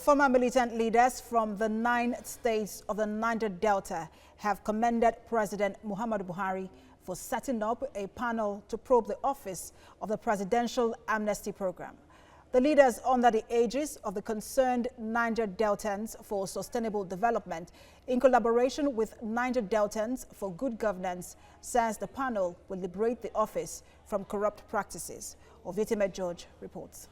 Former militant leaders from the 9 states of the Niger Delta have commended President Muhmmadu Buhari for setting up a panel to probe the office of the Presidential Amnesty Program. The leaders, under the aegis of the concerned Niger Deltans for Sustainable Development, in collaboration with Niger Deltans for Good Governance, says the panel will liberate the office from corrupt practices. Ovitime George reports.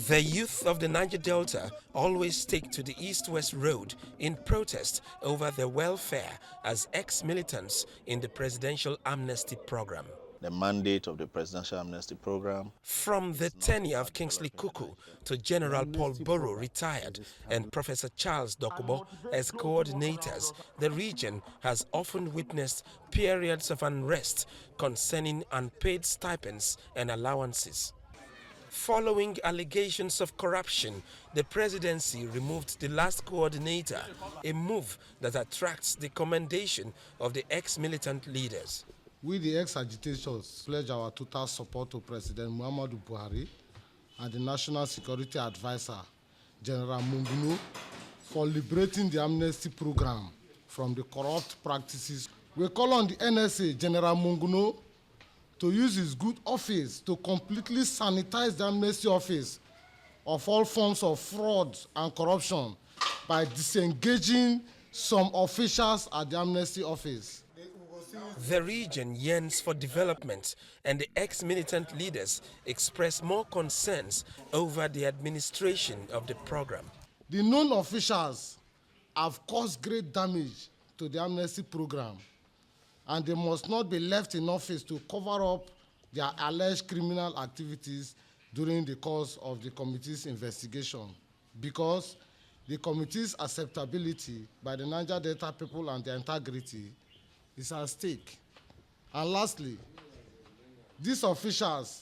The youth of the Niger Delta always take to the east-west road in protest over their welfare as ex-militants in the Presidential Amnesty Program. The mandate of the Presidential Amnesty Program. From the tenure of Kingsley Kuku to General Paul Borough, retired, and Professor Charles Dokubo as coordinators, the region has often witnessed periods of unrest concerning unpaid stipends and allowances. Following allegations of corruption, the presidency removed the last coordinator, a move that attracts the commendation of the ex-militant leaders. We, the ex-agitators, pledge our total support to President Muhmmadu Buhari and the National Security Advisor, General Munguno, for liberating the amnesty program from the corrupt practices. We call on the NSA, General Munguno, to use his good office to completely sanitize the amnesty office of all forms of fraud and corruption by disengaging some officials at the amnesty office. The region yearns for development, and the ex-militant leaders express more concerns over the administration of the program. The known officials have caused great damage to the amnesty program, and they must not be left in office to cover up their alleged criminal activities during the course of the committee's investigation, because the committee's acceptability by the Niger Delta people and their integrity is at stake. And lastly, these officials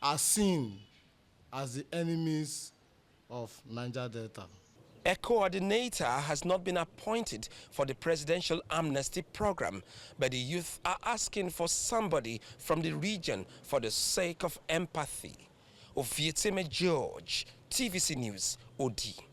are seen as the enemies of Niger Delta. A coordinator has not been appointed for the Presidential Amnesty Program, but the youth are asking for somebody from the region for the sake of empathy. Ovitime George, TVC News, OD.